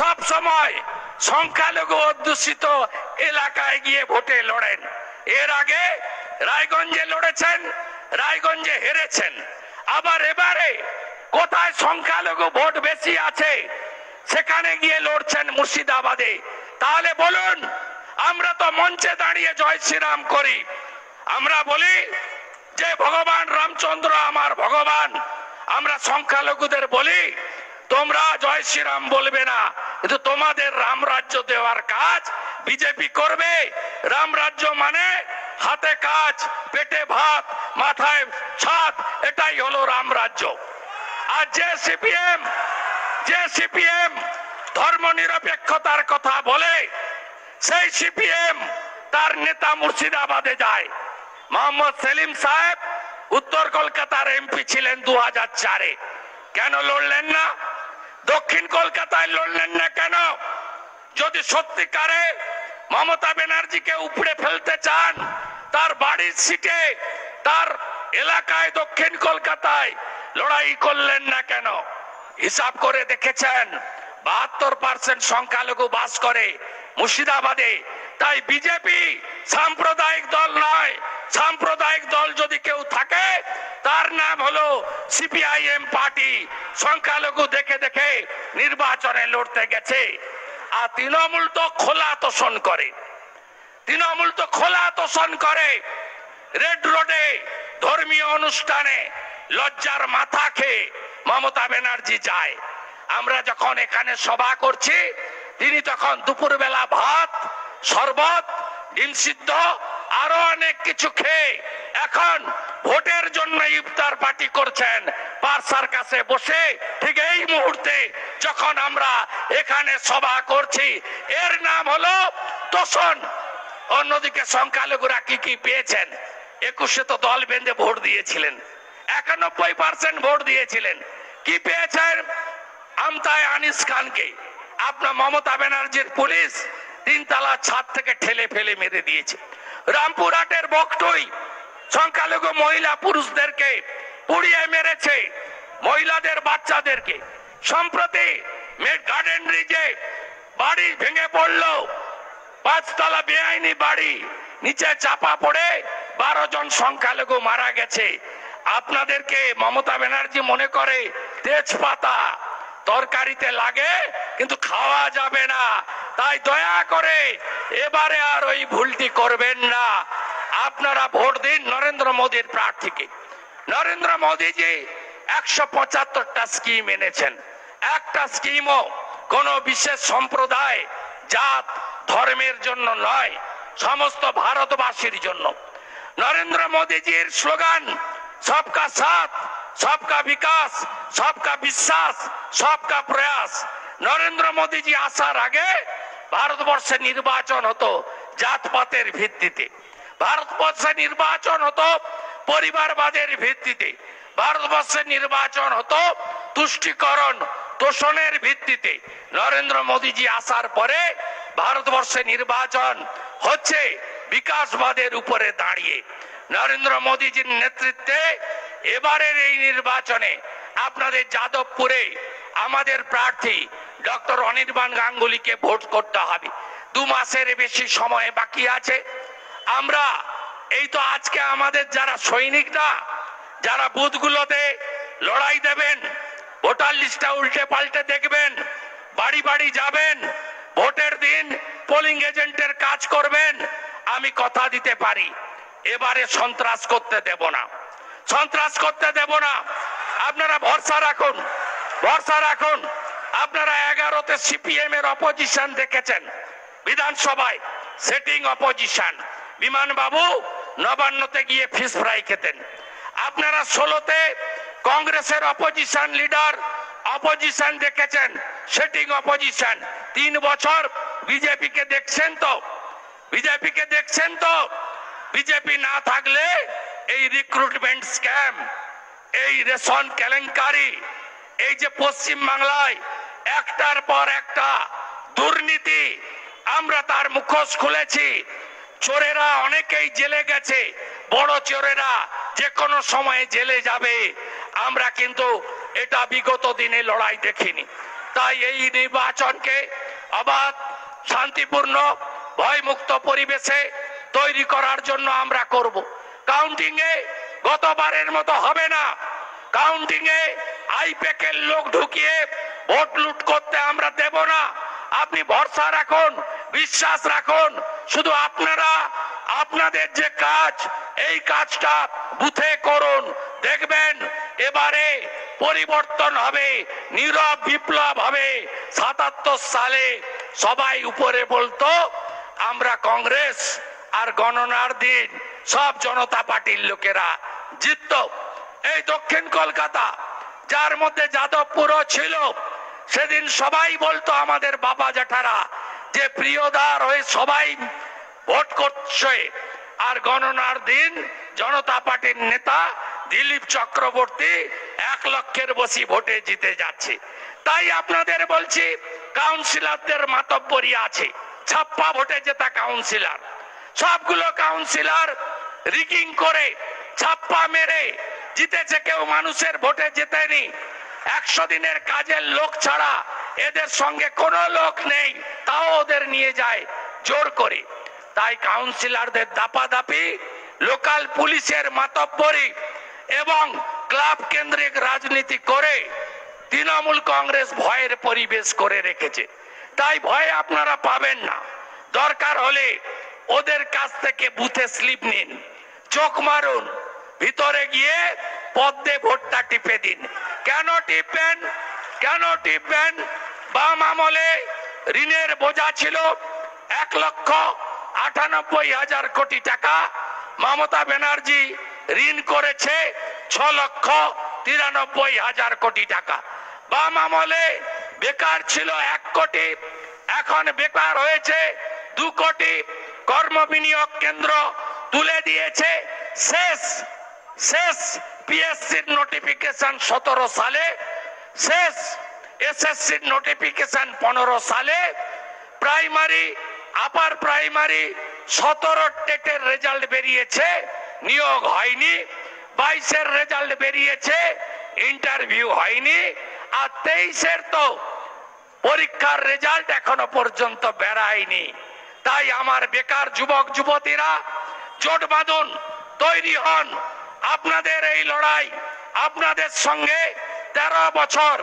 সব সময় সংখ্যালঘু অধ্যুষিত এলাকায় গিয়ে ভোটে লড়েন। এর আগে রায়গঞ্জে লড়েছেন, রায়গঞ্জে হেরেছেন। আবার এবারে কোথায় সংখ্যালঘু ভোট বেশি আছে সেখানে গিয়ে লড়ছেন মুর্শিদাবাদে। তাহলে বলুন, আমরা তো মঞ্চে দাঁড়িয়ে জয় শ্রীরাম করি, আমরা বলি যে ভগবান রামচন্দ্র আমার ভগবান। আমরা সংখ্যালঘুদের বলি তোমরা জয় শ্রীরাম বলবে না, কিন্তু তোমাদের রাম রাজ্য দেওয়ার কাজ বিজেপি করবে। রাম রাজ্য মানে হাতে কাজ, পেটে ভাত, মাথায় ছাদ, এটাই হলো রাম রাজ্য। আর যে সিপিএম ধর্ম নিরপেক্ষতার কথা বলে, সেই সিপিএম তার নেতা মুর্শিদাবাদে যায়। মোহাম্মদ সেলিম সাহেব উত্তর কলকাতার এমপি ছিলেন 2004-এ। কেন লড়লেন না? দক্ষিণ কলকাতায় লড়লেন না কেন? যদি সত্যিকারে মমতা ব্যানার্জিকে উপড়ে ফেলতে চান, তার বাড়ির সিটে, তার এলাকায় দক্ষিণ কলকাতায় লড়াই করলেন না কেন? হিসাব করে দেখেছেন 72% সংখ্যালঘু বাস করে মুর্শিদাবাদে। তাই বিজেপি সাম্প্রদায়িক দল নয়। সাম্প্রদায়িক দল যদি কেউ থাকে তার নাম হলো সিপিআইএম পার্টি। সংখ্যালঘু দেখে দেখে নির্বাচনে লড়তে গেছে। আর তৃণমূল তো খোলা তোষণ করে, তৃণমূল তো খোলা তোষণ করে। রেড রোডে ধর্মীয় অনুষ্ঠানে লজ্জার মাথা খেয়ে মমতা ব্যানার্জি যায়। আমরা যখন এখানে সভা করছি, তিনি তখন দুপুরবেলা ভাত, শরবত, ডিম সিদ্ধ আরো অনেক কিছু খেয়ে এখন ভোটের জন্য ইফতার পার্টি করছেন পারসার কাছে বসে। ঠিক এই মুহূর্তে যখন আমরা এখানে সভা করছি, এর নাম হলো তোষণ। অন্যদিকে সংখ্যালঘুরা কি কি পেয়েছেন? 21-এ তো দল বেঁধে ভোট দিয়েছিলেন, 91% ভোট দিয়েছিলেন। কি পেয়েছেন? আমতায় আনিস খানকে আপনার মমতা ব্যানার্জির পুলিশ 3তলা ছাদ থেকে ঠেলে ফেলে মেরে দিয়েছে। রামপুরহাটের বকটুই সংখ্যালঘু মহিলা পুরুষদেরকে পুড়িয়ে মেরেছে, মহিলাদের, বাচ্চাদেরকে। সম্প্রতি গার্ডেন রিজে বাড়ি ভেঙে পড়লো, 5তলা বেআইনি বাড়ি, নিচে চাপা পড়ে 12 জন সংখ্যালঘু মারা গেছে। আপনাদেরকে মমতা ব্যানার্জি মনে করে তেজপাতা তরকারিতে লাগে, কিন্তু খাওয়া যাবে না। তাই দয়া করে এবারে আর ওই ভুলটি করবেন না। আপনারা ভোট দিন নরেন্দ্র মোদীর প্রার্থীকে। নরেন্দ্র মোদীজি 175টা স্কিম এনেছেন। একটা স্কিমও কোন বিশেষ সম্প্রদায়, জাত, ধর্মের জন্য নয়, সমস্ত ভারতবাসীর জন্য। নরেন্দ্র মোদীজির স্লোগান সবকা সাথ, সবকা বিকাশ, সবকা বিশ্বাস, সবকা প্রয়াস। নরেন্দ্র মোদীজি আসার আগে ভারতবর্ষে নির্বাচন হতো জাতপাতের ভিত্তিতে, ভারতবর্ষে নির্বাচন হতো পরিবারবাদের ভিত্তিতে, ভারতবর্ষে নির্বাচন হতো তুষ্টিকরণ তোষণের ভিত্তিতে। নরেন্দ্র মোদীজি আসার পরে ভারতবর্ষে নির্বাচন হচ্ছে বিকাশবাদের উপরে দাঁড়িয়ে। নরেন্দ্র মোদীজির নেতৃত্বে এবারের এই নির্বাচনে আপনাদের যাদবপুরে আমাদের প্রার্থী ডক্টর অনির্বাণ গাঙ্গুলিকে ভোট করতে হবে। 2 মাসের বেশি সময় বাকি আছে। আমরা এই তো আজকে আমাদের যারা সৈনিকরা, যারা বুথগুলোতে লড়াই দেবেন, ভোটার লিস্টটা উল্টে পাল্টে দেখবেন, বাড়ি বাড়ি যাবেন, ভোটের দিন পোলিং এজেন্টের কাজ করবেন, আমি কথা দিতে পারি এবারে সন্ত্রাস করতে দেব না, সন্ত্রাস করতে দেব না। আপনারা ভরসা রাখুন, ভরসা রাখুন। আপনারা 11তে সিপিএম এর অপোজিশন দেখেছেন বিধানসভায়, সেটিং অপোজিশন। বিমান বাবু নবান্নতে গিয়ে ফিশ ফ্রাই খেতেন। আপনারা 16তে কংগ্রেসের অপোজিশন লিডার, অপোজিশন দেখেছেন, সেটিং অপোজিশন। 3 বছর বিজেপিকে দেখছেন তো, বিজেপিকে দেখছেন তো। বিজেপি না থাকলে এই রিক্রুটমেন্ট স্ক্যাম, এই রেশন কেলেঙ্কারি, এই যে পশ্চিম বাংলায় একটার পর একটা দুর্নীতি, আমরা তার মুখোশ খুলেছি। চোরেরা অনেকেই জেলে গেছে, বড় চোরেরা যে কোনো সময়ে জেলে যাবে। আমরা কিন্তু এটা বিগত দিনে লড়াই দেখিনি। তাই এই নির্বাচনকে অবাধ, শান্তিপূর্ণ, ভয়মুক্ত পরিবেশে তৈরি করার জন্য আমরা করব। কাউন্টিং এ গতবারের মতো হবে না। কাউন্টিং এ আইপ্যাকের লোক ঢুকিয়ে ভোট লুট করতে আমরা দেব না। আপনি ভরসা রাখুন, বিশ্বাস রাখুন। শুধু আপনারা আপনাদের যে কাজ, এই কাজটা বুথে করুন, দেখবেন এবারে পরিবর্তন হবে, নীরব বিপ্লব হবে। ৭৭ সালে সবাই উপরে বলতো আমরা কংগ্রেস, আর গণনার দিন সব জনতা পার্টির লোকেরা জিতত। এই দক্ষিণ কলকাতা, যার মধ্যে যাদবপুরও ছিল, সেদিন সবাই বলতো আমাদের বাবা জ্যাঠারা যে প্রিয়দার হয়ে সবাই ভোট করছে। আর গণনার দিন জনতা পার্টির নেতা দিলীপ চক্রবর্তী 1 লক্ষের বেশি ভোটে জিতে যাচ্ছে। তাই আপনাদের বলছি, কাউন্সিলরদের মাতব্বরি আছে। 56 ভোটে জেতা কাউন্সিলর, সবগুলো কাউন্সিলর রিগিং করে 56 মেরে জিতেছে। কেউ মানুষের ভোটে জেতেনি। 100 দিনের কাজের লোক ছাড়া এদের সঙ্গে কোনো লোক নেই, তাও ওদের নিয়ে যায় জোর করে। তাই কাউন্সিলরদের দাপাদাপি, লোকাল পুলিশের মাতব্বরি এবং ক্লাব কেন্দ্রিক রাজনীতি করে তৃণমূল কংগ্রেস ভয়ের পরিবেশ করে রেখেছে। তাই ভয় আপনারা পাবেন না। দরকার হলে ওদের কাছ থেকে বুথে স্লিপ নিন, চোখ মারুন, ভিতরে গিয়ে পদ্মে ভোটটা টিপে দিন। কেন টিপবেন? কেন টিপবেন? বাম আমলে ঋণের বোঝা ছিল 1,98,000 কোটি টাকা। মমতা ব্যানার্জি ঋণ করেছে 6,93,000 কোটি টাকা। বাম আমলে বেকার ছিল 1 কোটি, এখন বেকার হয়েছে 2 কোটি। কর্ম বিনিয়োগ কেন্দ্র তুলে দিয়েছে। শেষ পিএসসির নোটিফিকেশন 17 সালে, শেষ এসএসসির নোটিফিকেশন 15 সালে। প্রাইমারি, আপার প্রাইমারি 17 টেটের রেজাল্ট বেরিয়েছে, নিয়োগ হয়নি। 22-এর রেজাল্ট বেরিয়েছে, ইন্টারভিউ হয়নি। আর 23-এর তো পরীক্ষার রেজাল্ট এখনো পর্যন্ত বেরায়নি। তাই আমার বেকার যুবক যুবতীরা জোট বাঁধুন, তৈরি হন। আপনাদের এই লড়াই, আপনাদের সঙ্গে 13 বছর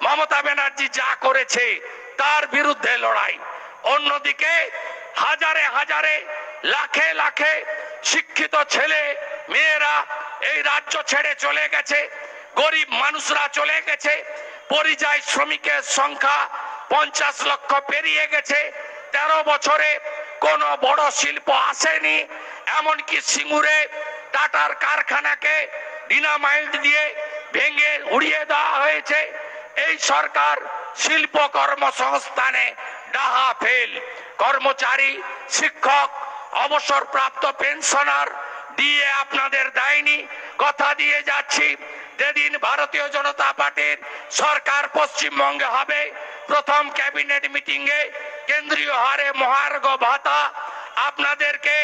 মমতা ব্যানার্জি যা করেছে তার বিরুদ্ধে লড়াই। অন্যদিকে হাজারে হাজারে, লাখে লাখে শিক্ষিত ছেলে মেয়েরা এই রাজ্য ছেড়ে চলে গেছে, গরিব মানুষরা চলে গেছে। পরিযায়ী শ্রমিকের সংখ্যা 50 লক্ষ পেরিয়ে গেছে। 13 বছরে কোনো বড় শিল্প আসেনি। এমনকি সিঙ্গুরে টাটার কারখানাকে ডিনামাইট দিয়ে ভেঙে উড়িয়ে দেওয়া হয়েছে। এই সরকার শিল্প কর্মসংস্থানে ডাহা ফেল। কর্মচারী, শিক্ষক, অবসরপ্রাপ্ত পেনশনার দিয়ে আপনাদের দেয়নি। কথা দিয়ে যাচ্ছি, যেদিন ভারতীয় জনতা পার্টির সরকার পশ্চিমবঙ্গে হবে, প্রথম ক্যাবিনেট মিটিংয়ে কেন্দ্রীয় হারে মহার্ঘ ভাতা আপনাদেরকে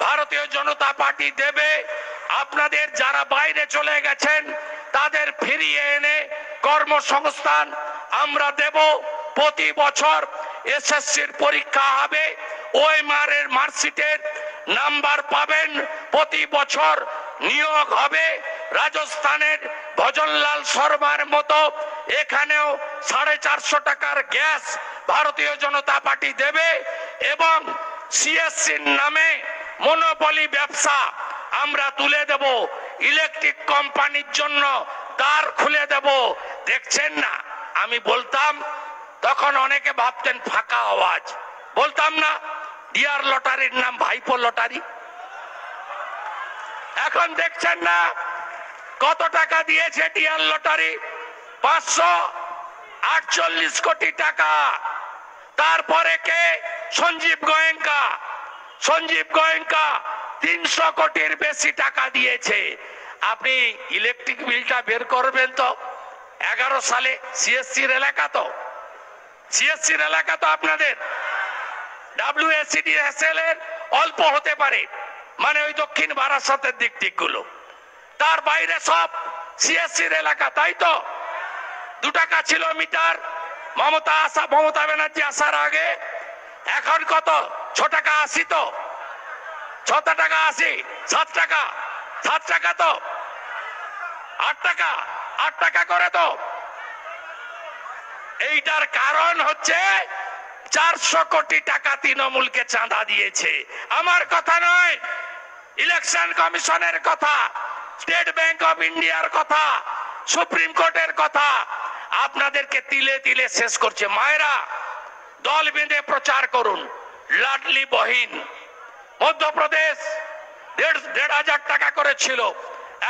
ভারতীয় জনতা পার্টি দেবে। আপনাদের যারা বাইরে চলে গেছেন তাদের ফিরিয়ে এনে কর্মসংস্থান আমরা দেব। প্রতি বছর এসএসসির পরীক্ষা হবে, ওএমআর এর মার্কশিটের নাম্বার পাবেন। প্রতি বছর নিয়োগ হবে। রাজস্থানের ভজনলাল শর্মার মতো এখানেও 450 টাকার গ্যাস ভারতীয় জনতা পার্টি দেবে। এবং সিএসসির নামে মনোপলি ব্যবসা আমরা তুলে দেব। ইলেকট্রিক কোম্পানির জন্য দ্বার খুলে দেব। দেখছেন না, আমি বলতাম তখন অনেকে ভাবতেন ফাঁকা আওয়াজ, বলতাম না ডিয়ার লটারির নাম ভাইপো লটারি। এখন দেখছেন না কত টাকা দিয়েছে ডিয়ার লটারি? 548 কোটি টাকা। তারপরে কে? সঞ্জীব গোয়েঙ্কা। সঞ্জীব গোয়েঙ্কা 300 কোটির বেশি টাকা দিয়েছে। আপনি ইলেকট্রিক বিলটা বের করবেন তো 11 সালে। সিএসসির এলাকা তো, সিএসসির এলাকা তো আপনাদের। WSCDSL এর অল্প হতে পারে, মানে ওই দক্ষিণ বারাসাতের দিকগুলো। তার বাইরে সব সিএসসির এলাকা, তাই তো? 2 টাকা ছিল মিটার, মমতা ব্যানার্জি আসার আগে এখন কত 6 টাকা 80 তো 6 টাকা 80 7 টাকা 7 টাকা তো 8 টাকা করে তো। এইটার কারণ হচ্ছে 400 কোটি টাকা তৃণমূলকে চাঁদা দিয়েছে। আমার কথা নয়, ইলেকশন কমিশনের কথা, স্টেট ব্যাংক অফ ইন্ডিয়ার কথা, সুপ্রিম কোর্টের কথা। আপনাদেরকে তিলে তিলে শেষ করছে। মায়েরা দল বেঁধে প্রচার করুন। লাডলি বহিন মধ্যপ্রদেশ 1,500 টাকা করে ছিল,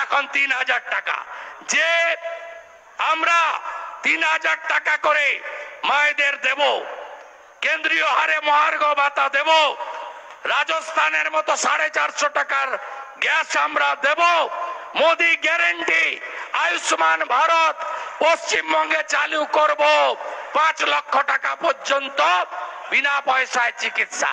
এখন 3,000 টাকা। যে আমরা 3,000 টাকা করে মায়েদের দেব, কেন্দ্রীয় হারে মহার্ঘ ভাতা দেব, রাজস্থানের মতো 450 টাকার গ্যাস আমরা দেব, মোদি গ্যারেন্টি আয়ুষ্মান ভারত পশ্চিমবঙ্গে চালু করব, 5 লক্ষ টাকা পর্যন্ত বিনা পয়সায় চিকিৎসা।